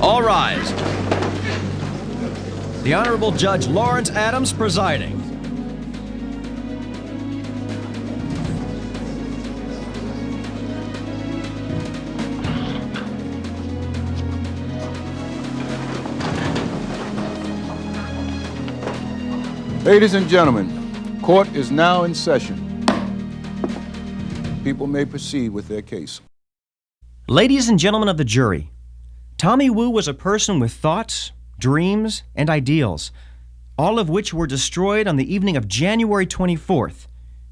All rise. The Honorable Judge Lawrence Adams presiding. Ladies and gentlemen, court is now in session. People may proceed with their case. Ladies and gentlemen of the jury, Tommy Wu was a person with thoughts, dreams, and ideals, all of which were destroyed on the evening of January 24th,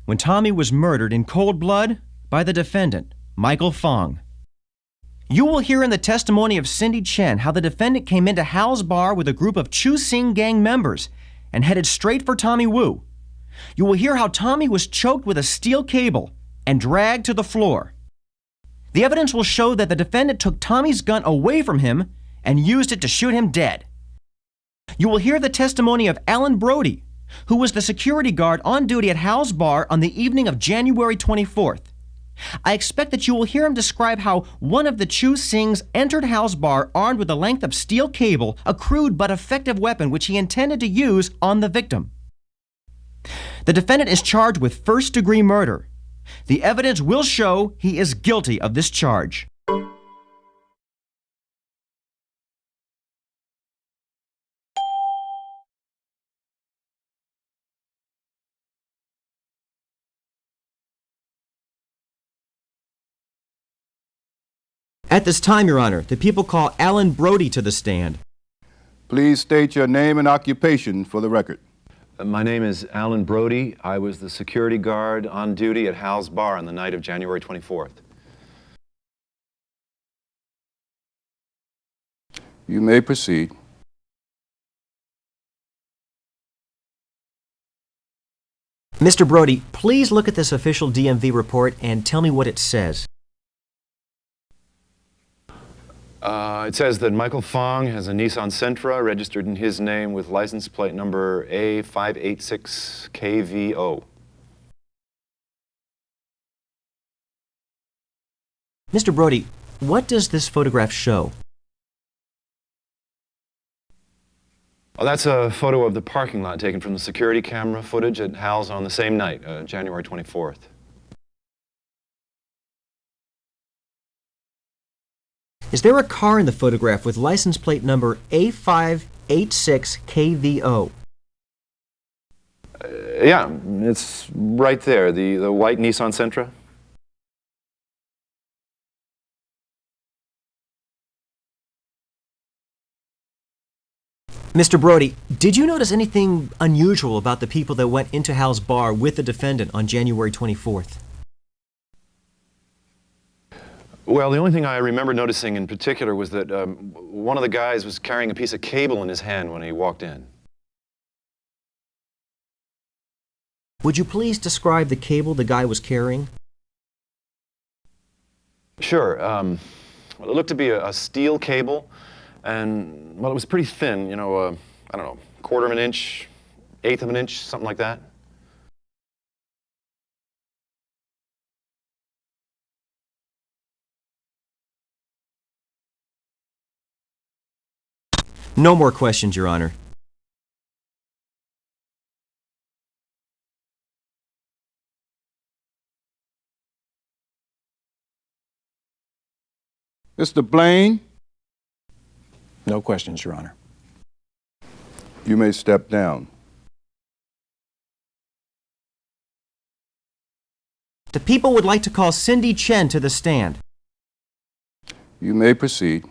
when Tommy was murdered in cold blood by the defendant, Michael Fong. You will hear in the testimony of Cindy Chen how the defendant came into Hal's bar with a group of Chu Sing gang members and headed straight for Tommy Wu. You will hear how Tommy was choked with a steel cable and dragged to the floor. The evidence will show that the defendant took Tommy's gun away from him and used it to shoot him dead. You will hear the testimony of Alan Brody, who was the security guard on duty at Hal's bar on the evening of January 24th. I expect that you will hear him describe how one of the Chu Sings entered Hal's bar armed with a length of steel cable, a crude but effective weapon which he intended to use on the victim. The defendant is charged with first-degree murder. The evidence will show he is guilty of this charge. At this time, Your Honor, the people call Alan Brody to the stand. Please state your name and occupation for the record. My name is Alan Brody. I was the security guard on duty at Hal's bar on the night of January 24th. You may proceed. Mr. Brody, please look at this official DMV report and tell me what it says. It says that Michael Fong has a Nissan Sentra registered in his name with license plate number A586KVO. Mr. Brody, what does this photograph show? Oh, that's a photo of the parking lot taken from the security camera footage at Hal's on the same night, January 24th. Is there a car in the photograph with license plate number A586KVO? Yeah, it's right there, the white Nissan Sentra. Mr. Brody, did you notice anything unusual about the people that went into Hal's bar with the defendant on January 24th? Well, the only thing I remember noticing in particular was that one of the guys was carrying a piece of cable in his hand when he walked in. Would you please describe the cable the guy was carrying? Sure. Well, it looked to be a steel cable, and, well, it was pretty thin, you know, I don't know, quarter of an inch, eighth of an inch, something like that. No more questions, Your Honor. Mr. Blaine? No questions, Your Honor. You may step down. The people would like to call Cindy Chen to the stand. You may proceed.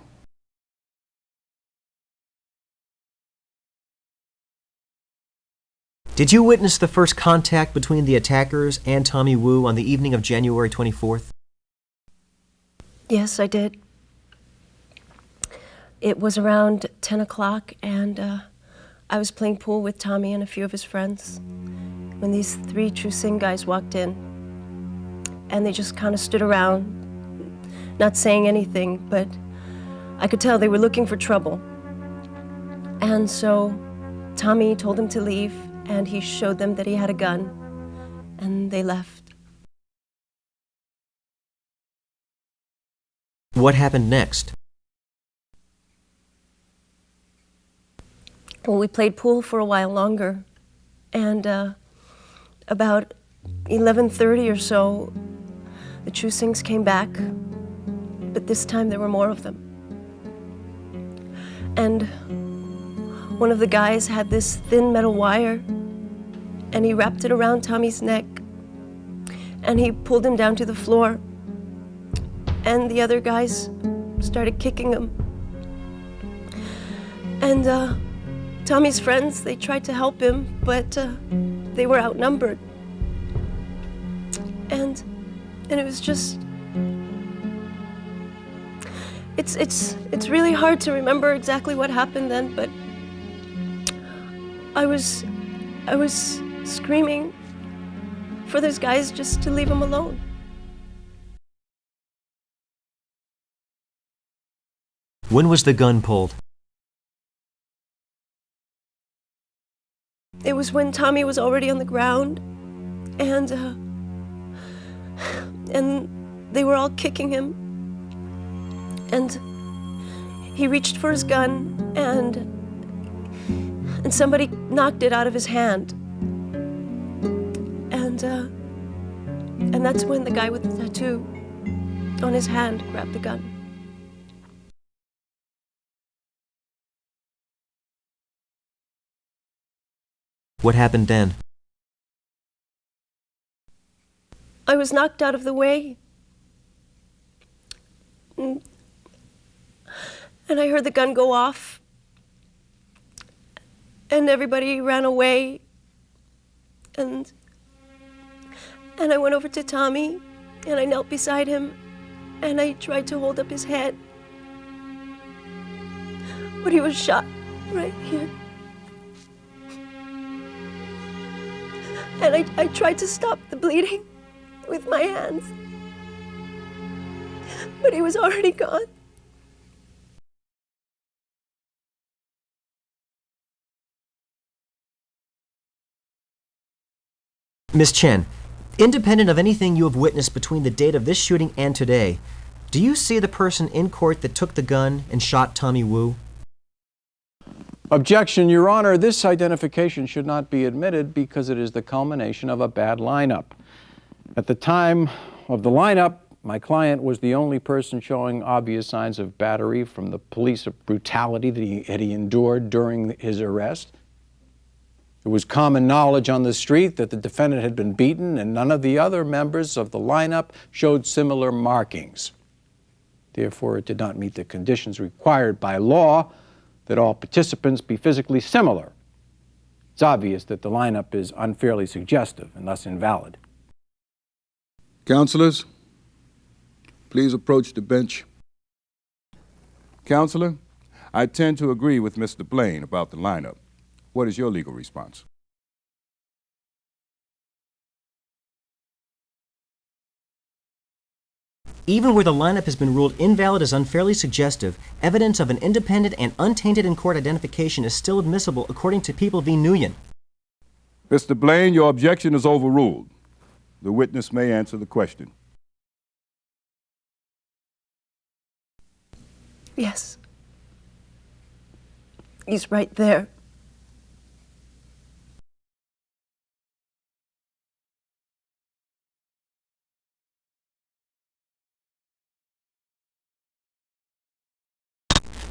Did you witness the first contact between the attackers and Tommy Wu on the evening of January 24th? Yes, I did. It was around 10 o'clock, and I was playing pool with Tommy and a few of his friends when these three Chu Sing guys walked in. And they just kind of stood around, not saying anything, but I could tell they were looking for trouble. And so Tommy told them to leave, and he showed them that he had a gun, and they left. What happened next? Well, we played pool for a while longer, and about 11:30 or so, the True Sings came back, but this time there were more of them. And one of the guys had this thin metal wire, and he wrapped it around Tommy's neck, and he pulled him down to the floor, and the other guys started kicking him. And Tommy's friends, they tried to help him, but they were outnumbered. And it was just, it's really hard to remember exactly what happened then, but I was screaming for those guys just to leave him alone. When was the gun pulled? It was when Tommy was already on the ground, and they were all kicking him, and he reached for his gun, and somebody knocked it out of his hand, and that's when the guy with the tattoo on his hand grabbed the gun. What happened then? I was knocked out of the way, and I heard the gun go off, and everybody ran away, and I went over to Tommy, and I knelt beside him, and I tried to hold up his head, but he was shot right here. And I tried to stop the bleeding with my hands, but he was already gone. Miss Chen, independent of anything you have witnessed between the date of this shooting and today, do you see the person in court that took the gun and shot Tommy Wu? Objection, Your Honor. This identification should not be admitted because it is the culmination of a bad lineup. At the time of the lineup, my client was the only person showing obvious signs of battery from the police brutality that he endured during his arrest. It was common knowledge on the street that the defendant had been beaten, and none of the other members of the lineup showed similar markings. Therefore, it did not meet the conditions required by law that all participants be physically similar. It's obvious that the lineup is unfairly suggestive and thus invalid. Counselors, please approach the bench. Counselor, I tend to agree with Mr. Blaine about the lineup. What is your legal response? Even where the lineup has been ruled invalid as unfairly suggestive, evidence of an independent and untainted in court identification is still admissible according to People v. Nguyen. Mr. Blaine, your objection is overruled. The witness may answer the question. Yes. He's right there.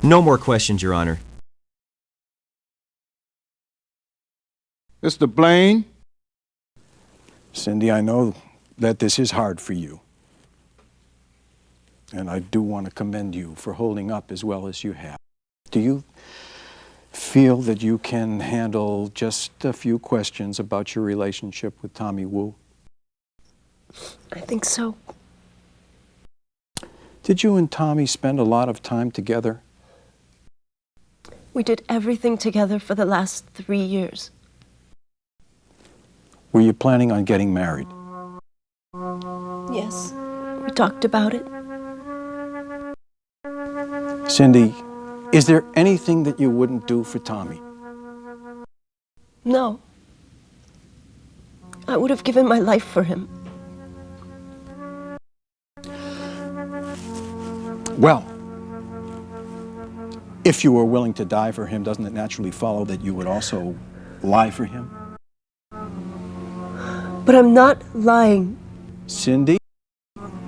No more questions, Your Honor. Mr. Blaine? Cindy, I know that this is hard for you. And I do want to commend you for holding up as well as you have. Do you feel that you can handle just a few questions about your relationship with Tommy Wu? I think so. Did you and Tommy spend a lot of time together? We did everything together for the last 3 years. Were you planning on getting married? Yes, we talked about it. Cindy, is there anything that you wouldn't do for Tommy? No. I would have given my life for him. Well, If you were willing to die for him, doesn't it naturally follow that you would also lie for him? But I'm not lying. Cindy,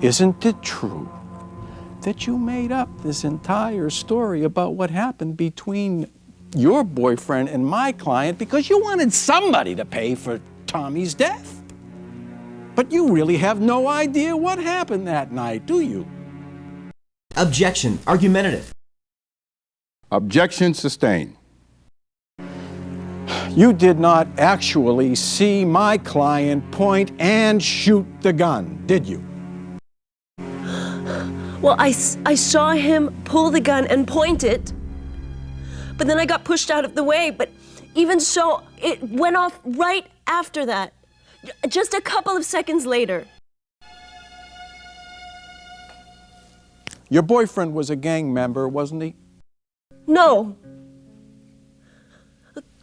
isn't it true that you made up this entire story about what happened between your boyfriend and my client because you wanted somebody to pay for Tommy's death? But you really have no idea what happened that night, do you? Objection. Argumentative. Objection sustained. You did not actually see my client point and shoot the gun, did you? Well, I saw him pull the gun and point it, but then I got pushed out of the way. But even so, it went off right after that, just a couple of seconds later. Your boyfriend was a gang member, wasn't he? No.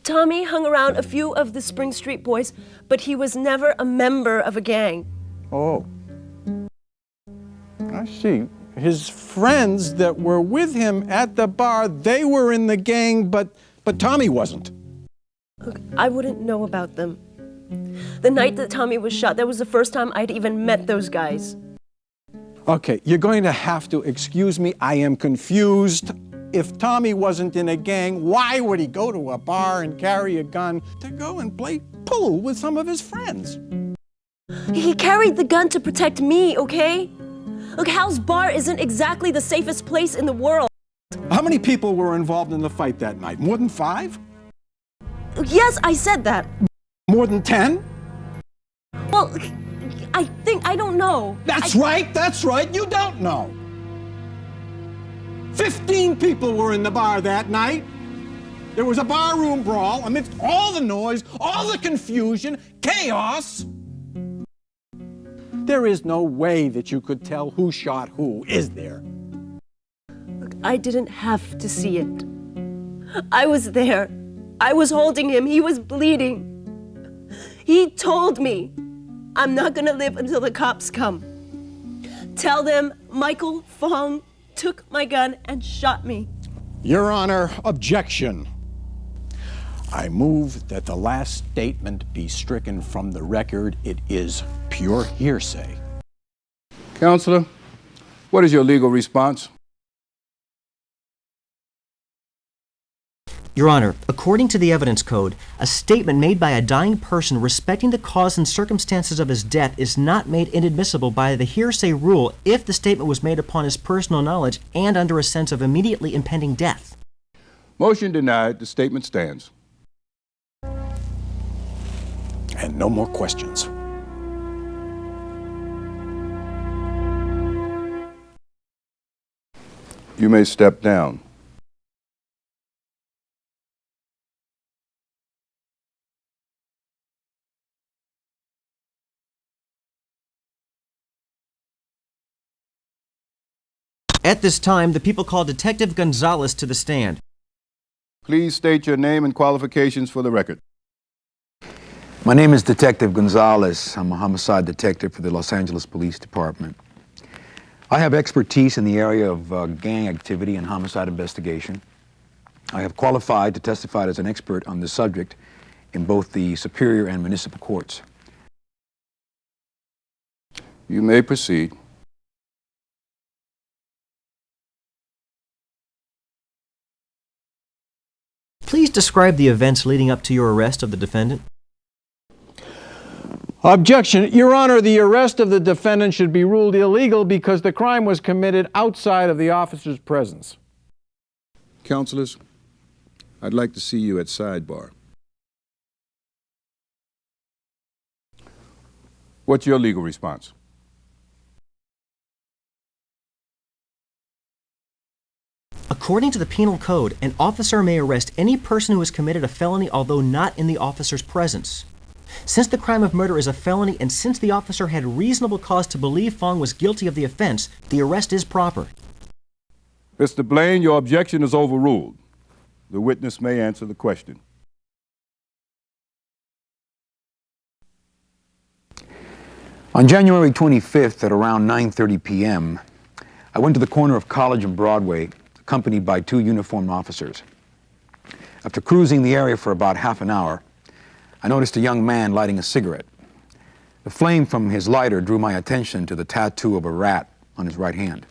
Tommy hung around a few of the Spring Street boys, but he was never a member of a gang. Oh. I see. His friends that were with him at the bar, they were in the gang, but Tommy wasn't. Look, I wouldn't know about them. The night that Tommy was shot, that was the first time I'd even met those guys. Okay, you're going to have to excuse me. I am confused. If Tommy wasn't in a gang, why would he go to a bar and carry a gun to go and play pool with some of his friends? He carried the gun to protect me, okay? Look, Hal's bar isn't exactly the safest place in the world. How many people were involved in the fight that night? More than 5? Yes, I said that. More than 10? Well, I don't know. That's right, you don't know. 15 people were in the bar that night. There was a barroom brawl amidst all the noise, all the confusion, chaos. There is no way that you could tell who shot who, is there? Look, I didn't have to see it. I was there. I was holding him. He was bleeding. He told me, I'm not gonna live until the cops come. Tell them Michael Fong took my gun and shot me. Your Honor, objection. I move that the last statement be stricken from the record. It is pure hearsay. Counselor, what is your legal response? Your Honor, according to the evidence code, a statement made by a dying person respecting the cause and circumstances of his death is not made inadmissible by the hearsay rule if the statement was made upon his personal knowledge and under a sense of immediately impending death. Motion denied. The statement stands. And no more questions. You may step down. At this time, the people call Detective Gonzalez to the stand. Please state your name and qualifications for the record. My name is Detective Gonzalez. I'm a homicide detective for the Los Angeles Police Department. I have expertise in the area of gang activity and homicide investigation. I have qualified to testify as an expert on this subject in both the Superior and Municipal Courts. You may proceed. Please describe the events leading up to your arrest of the defendant. Objection. Your Honor, the arrest of the defendant should be ruled illegal because the crime was committed outside of the officer's presence. Counselors, I'd like to see you at sidebar. What's your legal response? According to the penal code, an officer may arrest any person who has committed a felony although not in the officer's presence. Since the crime of murder is a felony and since the officer had reasonable cause to believe Fong was guilty of the offense, the arrest is proper. Mr. Blaine, your objection is overruled. The witness may answer the question. On January 25th at around 9:30 p.m., I went to the corner of College and Broadway, accompanied by 2 uniformed officers. After cruising the area for about half an hour, I noticed a young man lighting a cigarette. The flame from his lighter drew my attention to the tattoo of a rat on his right hand.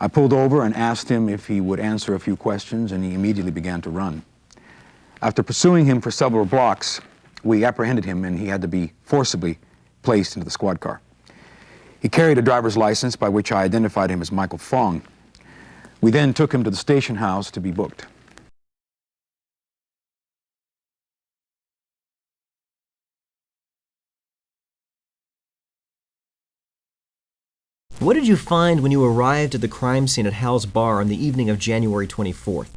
I pulled over and asked him if he would answer a few questions, and he immediately began to run. After pursuing him for several blocks, we apprehended him, and he had to be forcibly placed into the squad car. He carried a driver's license by which I identified him as Michael Fong. We then took him to the station house to be booked. What did you find when you arrived at the crime scene at Hal's Bar on the evening of January 24th?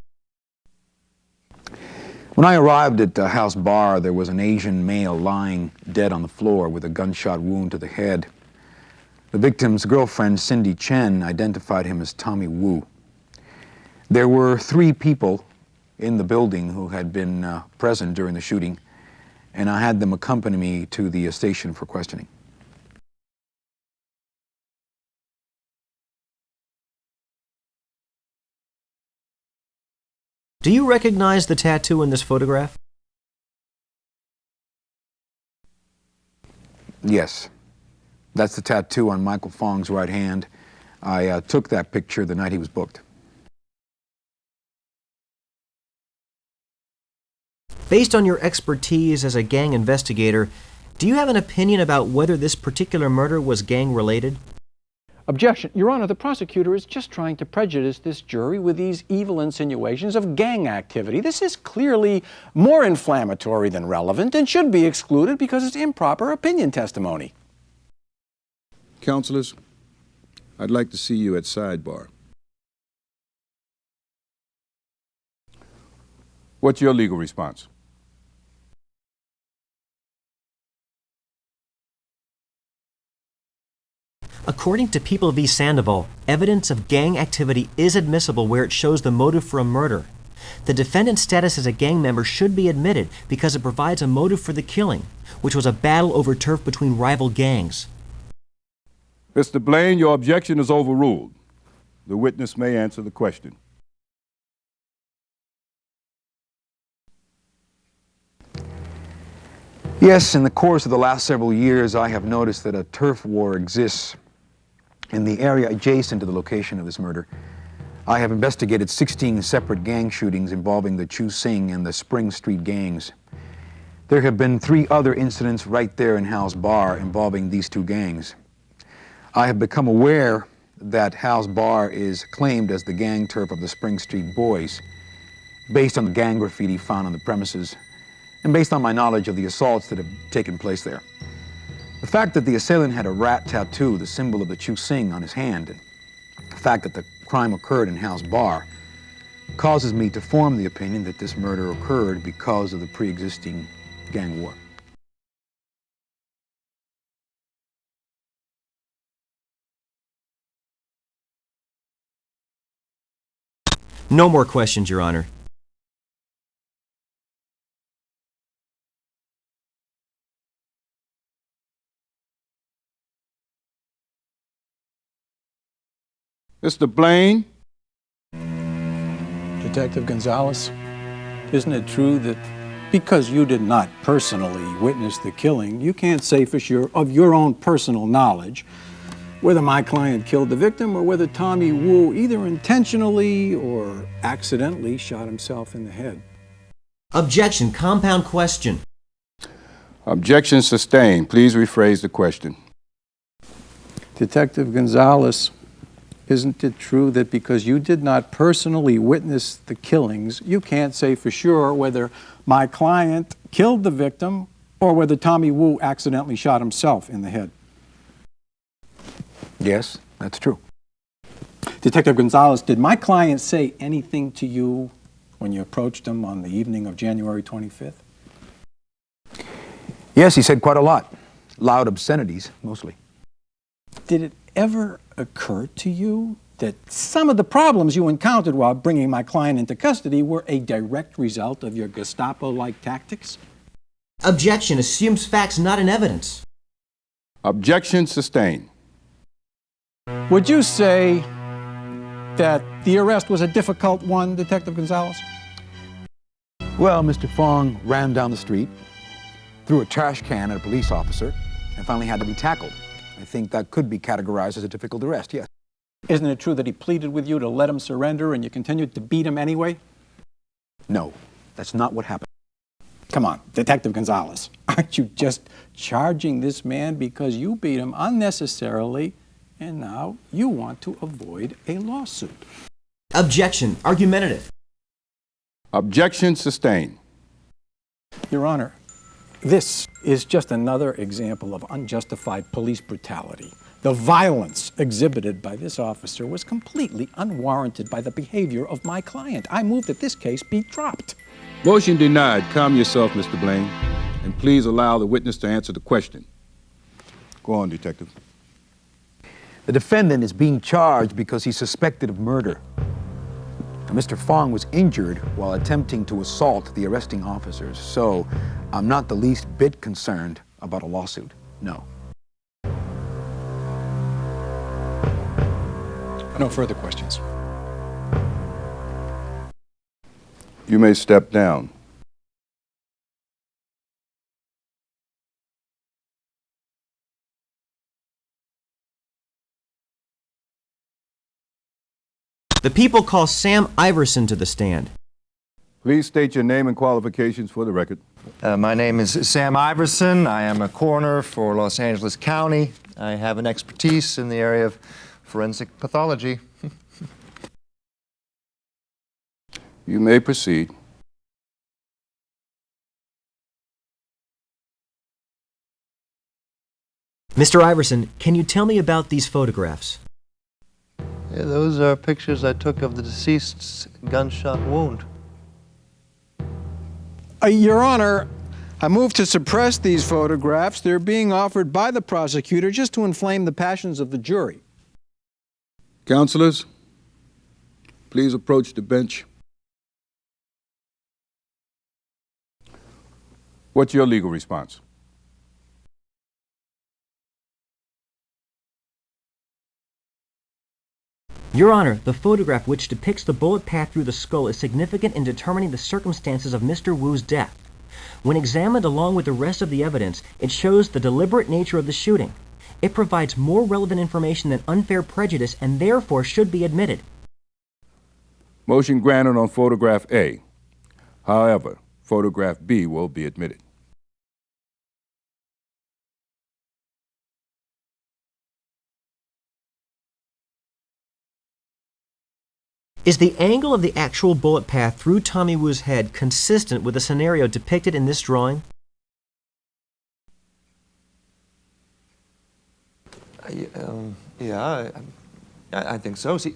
When I arrived at Hal's Bar, there was an Asian male lying dead on the floor with a gunshot wound to the head. The victim's girlfriend, Cindy Chen, identified him as Tommy Wu. There were 3 people in the building who had been present during the shooting, and I had them accompany me to the station for questioning. Do you recognize the tattoo in this photograph? Yes. That's the tattoo on Michael Fong's right hand. I took that picture the night he was booked. Based on your expertise as a gang investigator, do you have an opinion about whether this particular murder was gang-related? Objection. Your Honor, the prosecutor is just trying to prejudice this jury with these evil insinuations of gang activity. This is clearly more inflammatory than relevant and should be excluded because it's improper opinion testimony. Counselors, I'd like to see you at sidebar. What's your legal response? According to People v. Sandoval, evidence of gang activity is admissible where it shows the motive for a murder. The defendant's status as a gang member should be admitted because it provides a motive for the killing, which was a battle over turf between rival gangs. Mr. Blaine, your objection is overruled. The witness may answer the question. Yes, in the course of the last several years, I have noticed that a turf war exists in the area adjacent to the location of this murder. I have investigated 16 separate gang shootings involving the Chu Sing and the Spring Street gangs. There have been 3 other incidents right there in Hal's Bar involving these 2 gangs. I have become aware that Hal's Bar is claimed as the gang turf of the Spring Street Boys, based on the gang graffiti found on the premises, and based on my knowledge of the assaults that have taken place there. The fact that the assailant had a rat tattoo, the symbol of the Chu Sing, on his hand, and the fact that the crime occurred in Hal's Bar, causes me to form the opinion that this murder occurred because of the pre-existing gang war. No more questions, Your Honor. Mr. Blaine? Detective Gonzalez, isn't it true that because you did not personally witness the killing, you can't say for sure of your own personal knowledge whether my client killed the victim or whether Tommy Wu either intentionally or accidentally shot himself in the head? Objection. Compound question. Objection sustained. Please rephrase the question. Detective Gonzalez, isn't it true that because you did not personally witness the killings, you can't say for sure whether my client killed the victim or whether Tommy Wu accidentally shot himself in the head? Yes, that's true. Detective Gonzalez, did my client say anything to you when you approached him on the evening of January 25th? Yes, he said quite a lot. Loud obscenities, mostly. Did it ever occur to you that some of the problems you encountered while bringing my client into custody were a direct result of your Gestapo-like tactics? Objection. Assumes facts not in evidence. Objection sustained. Would you say that the arrest was a difficult one, Detective Gonzalez? Well, Mr. Fong ran down the street, threw a trash can at a police officer, and finally had to be tackled. I think that could be categorized as a difficult arrest, yes. Isn't it true that he pleaded with you to let him surrender and you continued to beat him anyway? No, that's not what happened. Come on, Detective Gonzalez. Aren't you just charging this man because you beat him unnecessarily and now you want to avoid a lawsuit? Objection. Argumentative. Objection sustained. Your Honor, this is just another example of unjustified police brutality. The violence exhibited by this officer was completely unwarranted by the behavior of my client. I move that this case be dropped. Motion denied. Calm yourself, Mr. Blaine, and please allow the witness to answer the question. Go on, Detective. The defendant is being charged because he's suspected of murder. Now, Mr. Fong was injured while attempting to assault the arresting officers, so I'm not the least bit concerned about a lawsuit, no. No further questions. You may step down. The people call Sam Iverson to the stand. Please state your name and qualifications for the record. My name is Sam Iverson. I am a coroner for Los Angeles County. I have an expertise in the area of forensic pathology. You may proceed. Mr. Iverson, can you tell me about these photographs? Yeah, those are pictures I took of the deceased's gunshot wound. Your Honor, I move to suppress these photographs. They're being offered by the prosecutor just to inflame the passions of the jury. Counselors, please approach the bench. What's your legal response? Your Honor, the photograph which depicts the bullet path through the skull is significant in determining the circumstances of Mr. Wu's death. When examined along with the rest of the evidence, it shows the deliberate nature of the shooting. It provides more relevant information than unfair prejudice and therefore should be admitted. Motion granted on photograph A. However, photograph B will be admitted. Is the angle of the actual bullet path through Tommy Wu's head consistent with the scenario depicted in this drawing? Yeah, I think so. See,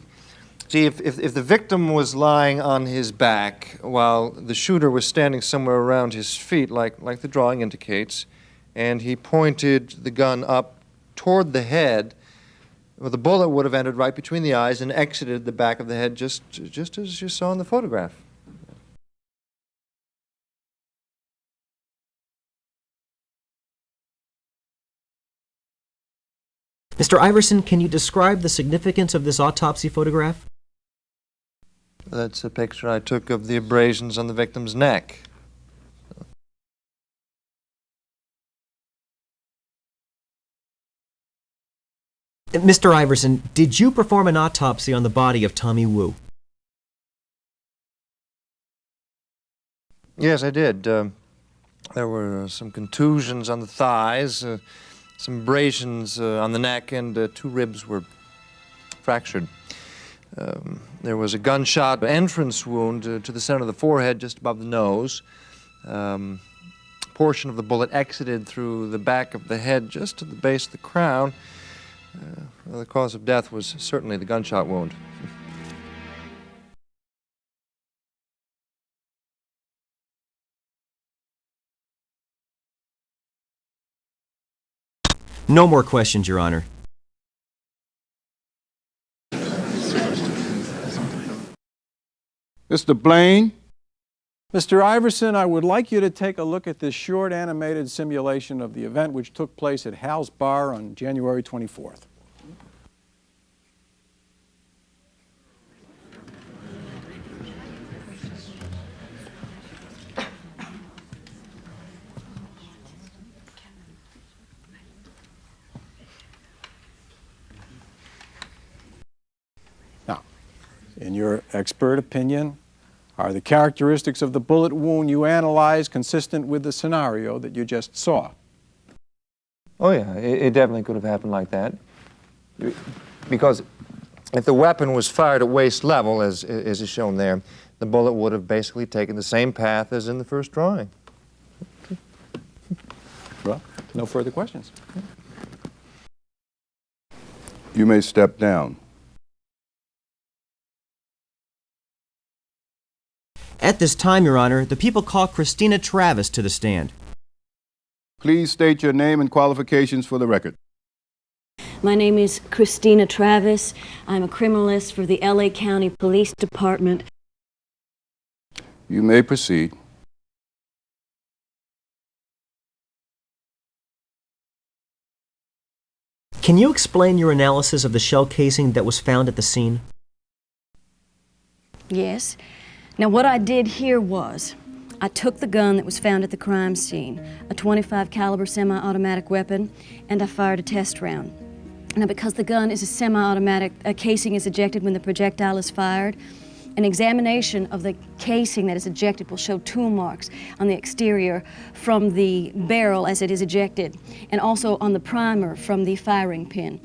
if the victim was lying on his back while the shooter was standing somewhere around his feet, like the drawing indicates, and he pointed the gun up toward the head, well, the bullet would have entered right between the eyes and exited the back of the head just as you saw in the photograph. Mr. Iverson, can you describe the significance of this autopsy photograph? That's a picture I took of the abrasions on the victim's neck. Mr. Iverson, did you perform an autopsy on the body of Tommy Wu? Yes, I did. There were some contusions on the thighs, some abrasions on the neck, and 2 ribs were fractured. There was a gunshot entrance wound to the center of the forehead, just above the nose. A portion of the bullet exited through the back of the head, just to the base of the crown. Well, the cause of death was certainly the gunshot wound. No more questions, Your Honor. Mr. Blaine? Mr. Iverson, I would like you to take a look at this short animated simulation of the event which took place at Hal's Bar on January 24th. In your expert opinion, are the characteristics of the bullet wound you analyzed consistent with the scenario that you just saw? Oh yeah, it definitely could have happened like that. Because if the weapon was fired at waist level, as is shown there, the bullet would have basically taken the same path as in the first drawing. Well, no further questions. You may step down. At this time, Your Honor, the people call Christina Travis to the stand. Please state your name and qualifications for the record. My name is Christina Travis. I'm a criminalist for the LA County Police Department. You may proceed. Can you explain your analysis of the shell casing that was found at the scene? Yes. Now what I did here was, I took the gun that was found at the crime scene, a .25 caliber semi-automatic weapon, and I fired a test round. Now because the gun is a semi-automatic, a casing is ejected when the projectile is fired. An examination of the casing that is ejected will show tool marks on the exterior from the barrel as it is ejected, and also on the primer from the firing pin.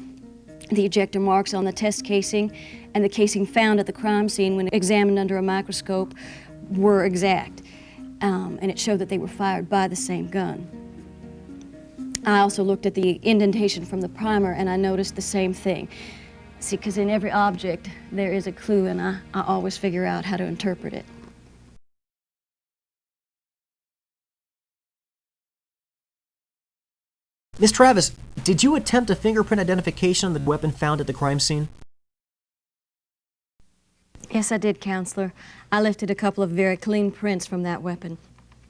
The ejector marks on the test casing and the casing found at the crime scene when examined under a microscope were exact, and it showed that they were fired by the same gun. I also looked at the indentation from the primer and I noticed the same thing. See, because in every object there is a clue, and I always figure out how to interpret it. Miss Travis, did you attempt a fingerprint identification on the weapon found at the crime scene? Yes, I did, Counselor. I lifted a couple of very clean prints from that weapon,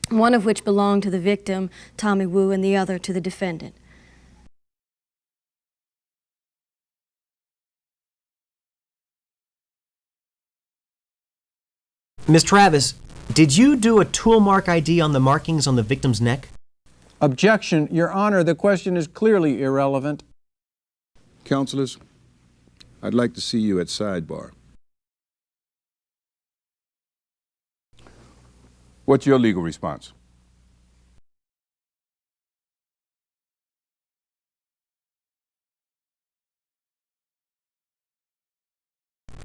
one of which belonged to the victim, Tommy Wu, and the other to the defendant. Miss Travis, did you do a tool mark ID on the markings on the victim's neck? Objection, Your Honor, the question is clearly irrelevant. Counselors, I'd like to see you at sidebar. What's your legal response?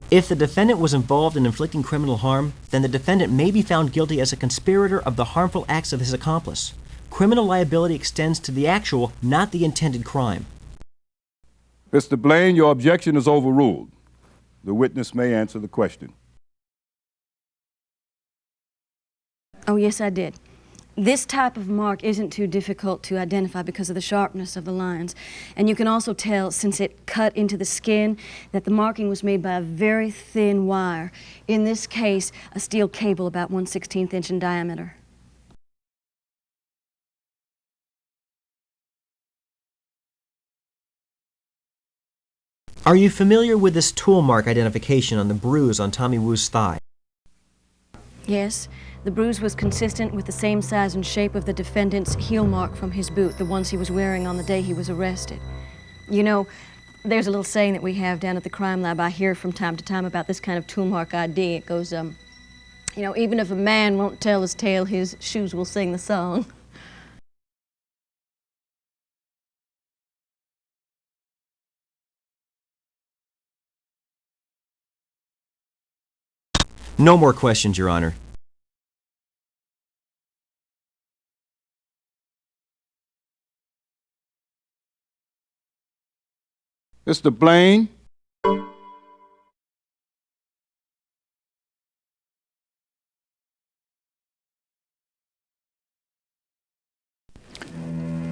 If the defendant was involved in inflicting criminal harm, then the defendant may be found guilty as a conspirator of the harmful acts of his accomplice. Criminal liability extends to the actual, not the intended crime. Mr. Blaine, your objection is overruled. The witness may answer the question. Oh, yes, I did. This type of mark isn't too difficult to identify because of the sharpness of the lines. And you can also tell, since it cut into the skin, that the marking was made by a very thin wire. In this case, a steel cable about 1/16 inch in diameter. Are you familiar with this tool mark identification on the bruise on Tommy Wu's thigh? Yes. The bruise was consistent with the same size and shape of the defendant's heel mark from his boot, the ones he was wearing on the day he was arrested. You know, there's a little saying that we have down at the crime lab I hear from time to time about this kind of tool mark ID. It goes, you know, even if a man won't tell his tale, his shoes will sing the song. No more questions, Your Honor. Mr. Blaine?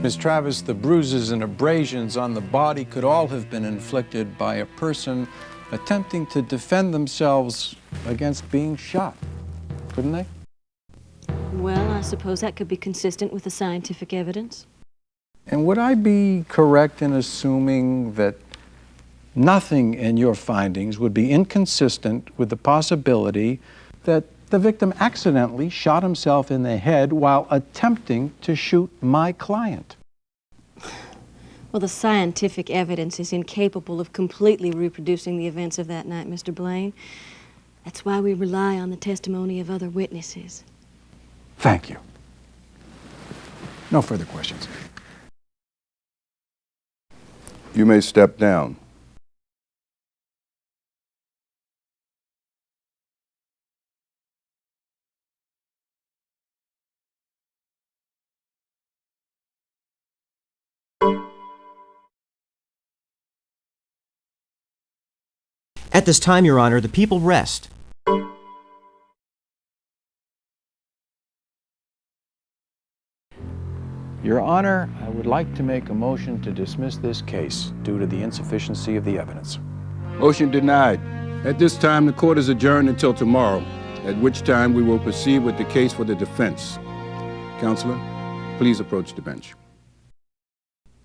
Ms. Travis, the bruises and abrasions on the body could all have been inflicted by a person attempting to defend themselves against being shot, couldn't they? Well, I suppose that could be consistent with the scientific evidence. And would I be correct in assuming that nothing in your findings would be inconsistent with the possibility that the victim accidentally shot himself in the head while attempting to shoot my client? Well, the scientific evidence is incapable of completely reproducing the events of that night, Mr. Blaine. That's why we rely on the testimony of other witnesses. Thank you. No further questions. You may step down. At this time, Your Honor, the people rest. Your Honor, I would like to make a motion to dismiss this case due to the insufficiency of the evidence. Motion denied. At this time, the court is adjourned until tomorrow, at which time we will proceed with the case for the defense. Counselor, please approach the bench.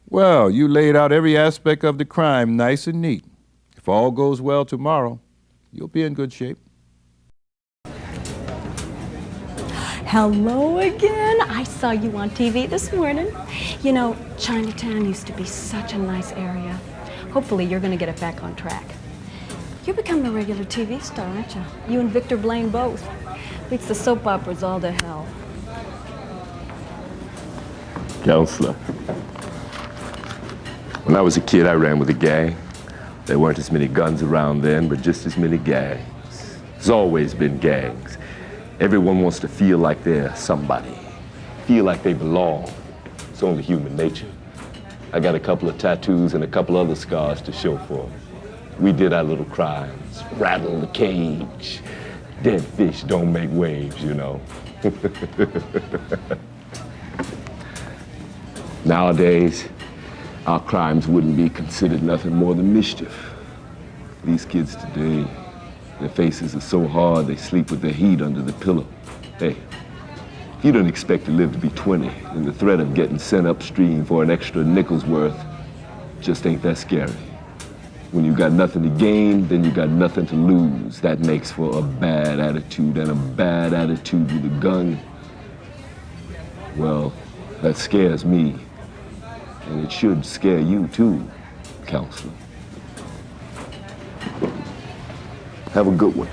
Well, you laid out every aspect of the crime nice and neat. If all goes well tomorrow, you'll be in good shape. Hello again. I saw you on TV this morning. You know, Chinatown used to be such a nice area. Hopefully you're going to get it back on track. You're becoming a regular TV star, aren't you? You and Victor Blaine both. Beats the soap operas all to hell. Counselor, when I was a kid, I ran with a gang. There weren't as many guns around then, but just as many gangs. There's always been gangs. Everyone wants to feel like they're somebody, feel like they belong. It's only human nature. I got a couple of tattoos and a couple other scars to show for it. We did our little crimes, rattle the cage. Dead fish don't make waves, you know. Nowadays, our crimes wouldn't be considered nothing more than mischief. These kids today, their faces are so hard they sleep with their heat under the pillow. Hey, if you don't expect to live to be 20, then the threat of getting sent upstream for an extra nickel's worth just ain't that scary. When you got nothing to gain, then you got nothing to lose. That makes for a bad attitude, and a bad attitude with a gun, well, that scares me. And it should scare you too, Counselor. Have a good one.